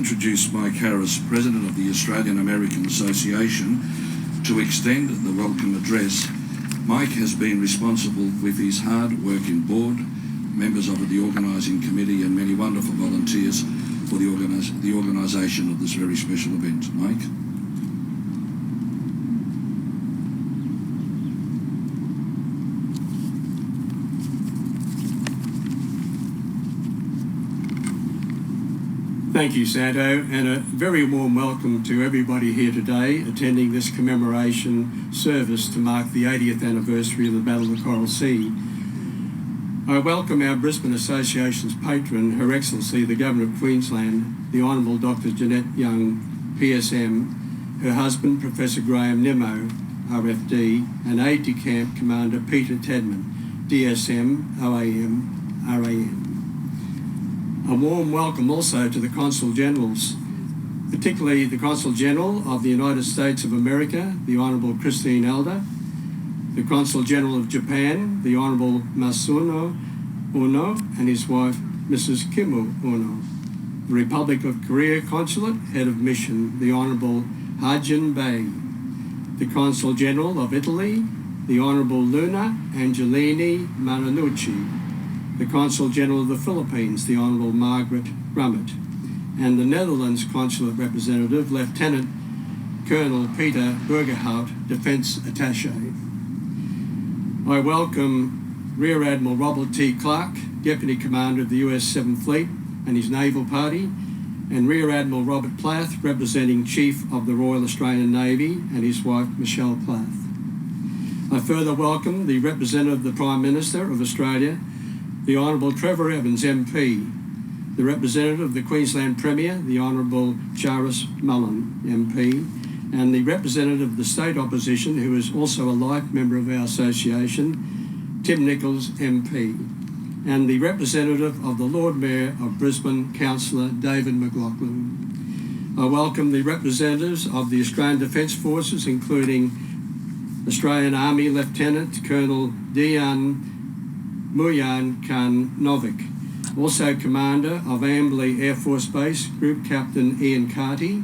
introduce Mike Harris, President of the Australian American Association, to extend the welcome address. Mike has been responsible with his hard working board, members of the organising committee and many wonderful volunteers for the organisation of this very special event. Mike? Thank you, Santo, and a very warm welcome to everybody here today attending this commemoration service to mark the 80th anniversary of the Battle of the Coral Sea. I welcome our Brisbane Association's patron, Her Excellency the Governor of Queensland, the Honourable Dr. Jeanette Young, PSM, her husband, Professor Graham Nimmo, RFD, and Aide-de-Camp Commander Peter Tedman, DSM, OAM, RAM. A warm welcome also to the Consul Generals, particularly the Consul General of the United States of America, the Honourable Christine Elder, the Consul General of Japan, the Honourable Masuno Ono, and his wife, Mrs. Kimu Ono, the Republic of Korea Consulate, Head of Mission, the Honourable Hajin Bey, the Consul General of Italy, the Honourable Luna Angelini Marinucci, the Consul General of the Philippines, the Honourable Margaret Grummett, and the Netherlands Consulate Representative, Lieutenant Colonel Peter Burgerhout, Defence Attaché. I welcome Rear Admiral Robert T. Clark, Deputy Commander of the US 7th Fleet and his Naval Party, and Rear Admiral Robert Plath, representing Chief of the Royal Australian Navy, and his wife Michelle Plath. I further welcome the Representative of the Prime Minister of Australia, the Honourable Trevor Evans, MP, the Representative of the Queensland Premier, the Honourable Charis Mullen, MP, and the Representative of the State Opposition, who is also a life member of our association, Tim Nichols, MP, and the Representative of the Lord Mayor of Brisbane, Councillor David McLaughlin. I welcome the representatives of the Australian Defence Forces, including Australian Army Lieutenant Colonel Dejan Muyan Khan Novik, also Commander of Amberley Air Force Base, Group Captain Ian Carty,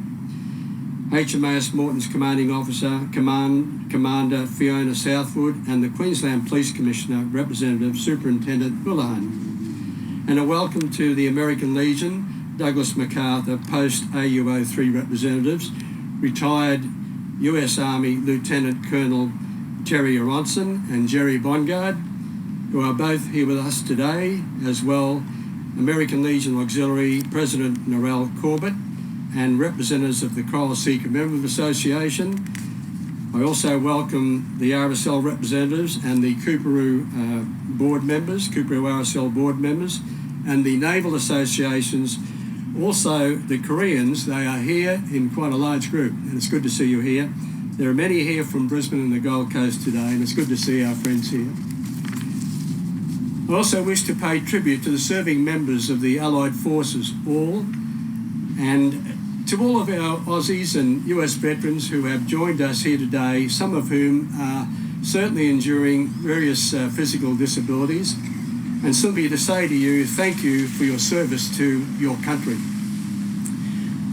HMAS Morton's Commanding Officer, Commander Fiona Southwood, and the Queensland Police Commissioner, Representative Superintendent Bullahan. And a welcome to the American Legion, Douglas MacArthur, post-AUO3 representatives, retired US Army Lieutenant Colonel Terry Aronson and Jerry Bongard, who are both here with us today, as well American Legion Auxiliary President Narelle Corbett and representatives of the Coral Sea Commemorative Association. I also welcome the RSL representatives and the Coorparoo board members, Coorparoo RSL board members, and the Naval Associations. Also the Koreans, they are here in quite a large group, and it's good to see you here. There are many here from Brisbane and the Gold Coast today, and it's good to see our friends here. I also wish to pay tribute to the serving members of the Allied Forces, all, and to all of our Aussies and US veterans who have joined us here today, some of whom are certainly enduring various physical disabilities, and simply to say to you, thank you for your service to your country.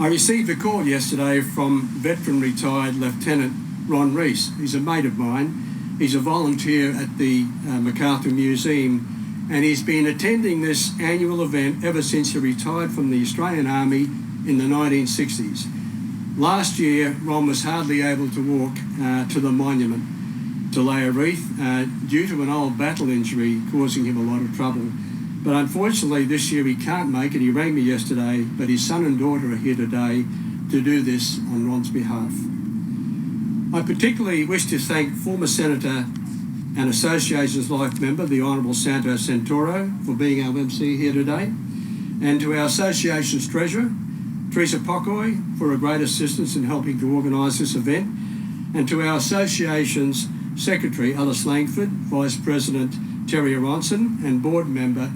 I received a call yesterday from veteran retired Lieutenant Ron Rees. He's a mate of mine. He's a volunteer at the MacArthur Museum, and he's been attending this annual event ever since he retired from the Australian Army in the 1960s. Last year, Ron was hardly able to walk to the monument to lay a wreath due to an old battle injury causing him a lot of trouble. But unfortunately, this year he can't make it. He rang me yesterday, but his son and daughter are here today to do this on Ron's behalf. I particularly wish to thank former Senator and Association's life member, the Honourable Santo Santoro, for being our MC here today, and to our Association's Treasurer, Teresa Pocoy, for her great assistance in helping to organise this event, and to our Association's Secretary, Alice Langford, Vice President Terry Aronson, and Board Member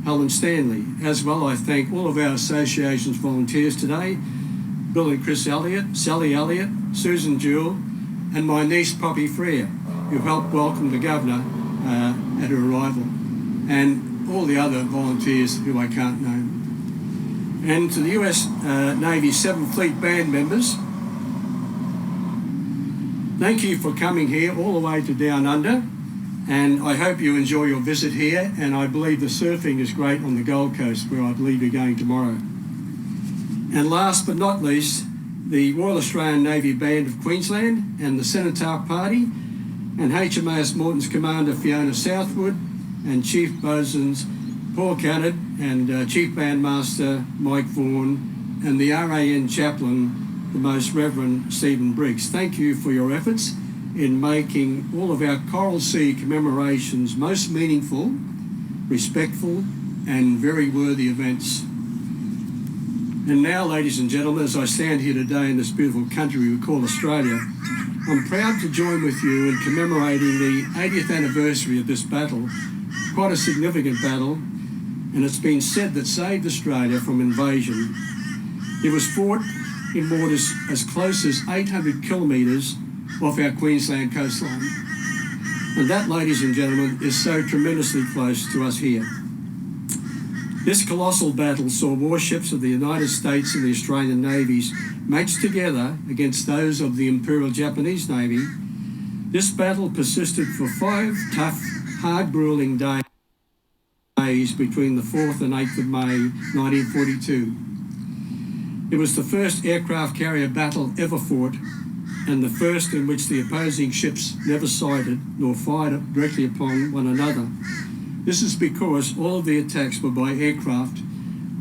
Helen Stanley. As well, I thank all of our Association's volunteers today, Bill and Chris Elliott, Sally Elliott, Susan Jewell, and my niece Poppy Freer, who helped welcome the Governor at her arrival, and all the other volunteers who I can't name. And to the US Navy 7th Fleet Band members, thank you for coming here all the way to Down Under, and I hope you enjoy your visit here, and I believe the surfing is great on the Gold Coast, where I believe you're going tomorrow. And last but not least, the Royal Australian Navy Band of Queensland and the Cenotaph Party, and HMAS Morton's Commander Fiona Southwood, and Chief Bosuns Paul Cannard, and Chief Bandmaster Mike Vaughan, and the RAN Chaplain, the Most Reverend Stephen Briggs. Thank you for your efforts in making all of our Coral Sea commemorations most meaningful, respectful, and very worthy events. And now, ladies and gentlemen, as I stand here today in this beautiful country we call Australia, I'm proud to join with you in commemorating the 80th anniversary of this battle, quite a significant battle, and it's been said that saved Australia from invasion. It was fought in waters as close as 800 kilometres off our Queensland coastline. And that, ladies and gentlemen, is so tremendously close to us here. This colossal battle saw warships of the United States and the Australian navies matched together against those of the Imperial Japanese Navy. This battle persisted for 5 tough, hard, grueling days between the 4th and 8th of May 1942. It was the first aircraft carrier battle ever fought, and the first in which the opposing ships never sighted nor fired directly upon one another. This is because all of the attacks were by aircraft,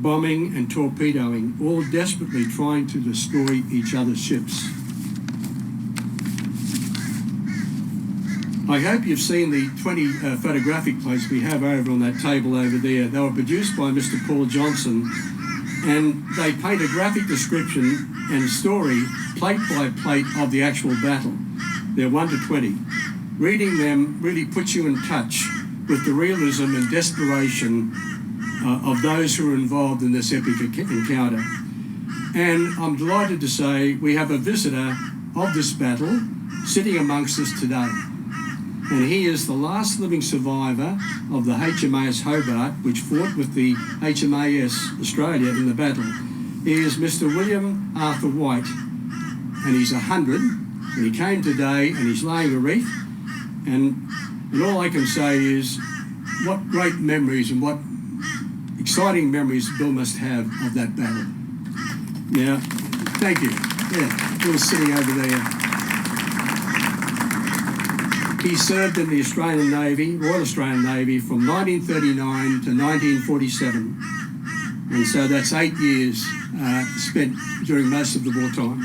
bombing and torpedoing, all desperately trying to destroy each other's ships. I hope you've seen the 20 photographic plates we have over on that table over there. They were produced by Mr. Paul Johnson, and they paint a graphic description and story, plate by plate, of the actual battle. They're 1 to 20. Reading them really puts you in touch with the realism and desperation of those who were involved in this epic encounter. And I'm delighted to say we have a visitor of this battle sitting amongst us today. And he is the last living survivor of the HMAS Hobart, which fought with the HMAS Australia in the battle. He is Mr. William Arthur White, and he's 100, and he came today and he's laying a wreath, and all I can say is what great memories and what exciting memories Bill must have of that battle. Now, thank you. Yeah, Bill's sitting over there. He served in the Australian Navy, Royal Australian Navy, from 1939 to 1947. And so that's 8 years spent during most of the wartime.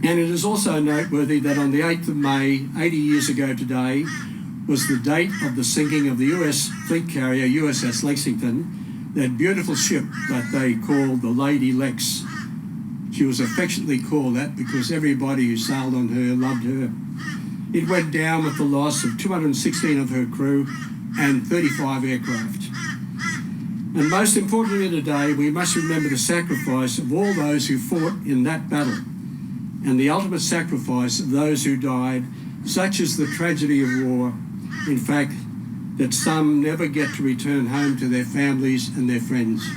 And it is also noteworthy that on the 8th of May, 80 years ago today, was the date of the sinking of the US fleet carrier USS Lexington, that beautiful ship that they called the Lady Lex. She was affectionately called that because everybody who sailed on her loved her. It went down with the loss of 216 of her crew and 35 aircraft. And most importantly today, we must remember the sacrifice of all those who fought in that battle, and the ultimate sacrifice of those who died. Such is the tragedy of war, in fact, that some never get to return home to their families and their friends.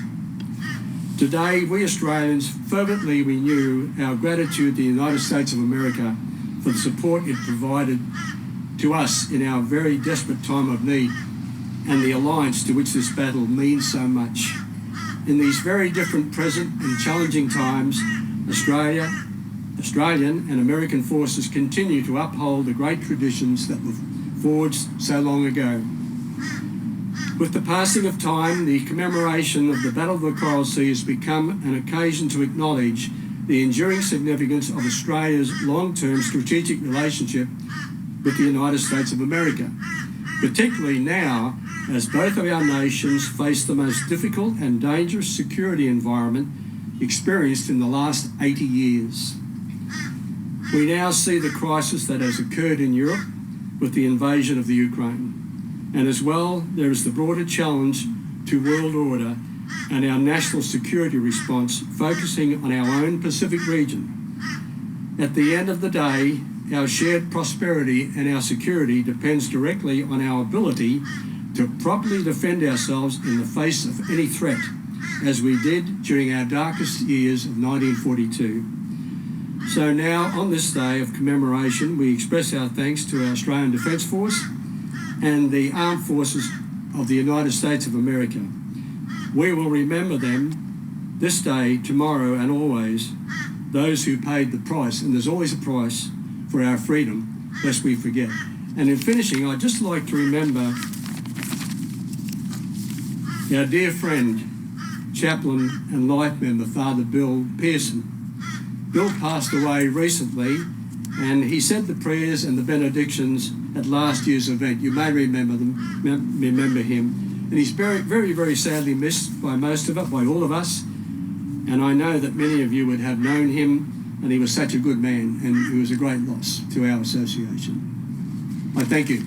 Today, we Australians fervently renew our gratitude to the United States of America for the support it provided to us in our very desperate time of need, and the alliance to which this battle means so much. In these very different, present and challenging times, Australian and American forces continue to uphold the great traditions that were forged so long ago. With the passing of time, the commemoration of the Battle of the Coral Sea has become an occasion to acknowledge the enduring significance of Australia's long-term strategic relationship with the United States of America, particularly now as both of our nations face the most difficult and dangerous security environment experienced in the last 80 years. We now see the crisis that has occurred in Europe with the invasion of the Ukraine. And as well, there is the broader challenge to world order and our national security response, focusing on our own Pacific region. At the end of the day, our shared prosperity and our security depends directly on our ability to properly defend ourselves in the face of any threat, as we did during our darkest years of 1942. So now, on this day of commemoration, we express our thanks to our Australian Defence Force and the Armed Forces of the United States of America. We will remember them this day, tomorrow and always, those who paid the price, and there's always a price for our freedom, lest we forget. And in finishing, I'd just like to remember our dear friend, chaplain and life member, Father Bill Pearson. Bill passed away recently, and he said the prayers and the benedictions at last year's event. You may remember him. And he's very, very, very sadly missed by most of it, by all of us. And I know that many of you would have known him, and he was such a good man, and he was a great loss to our association. I thank you.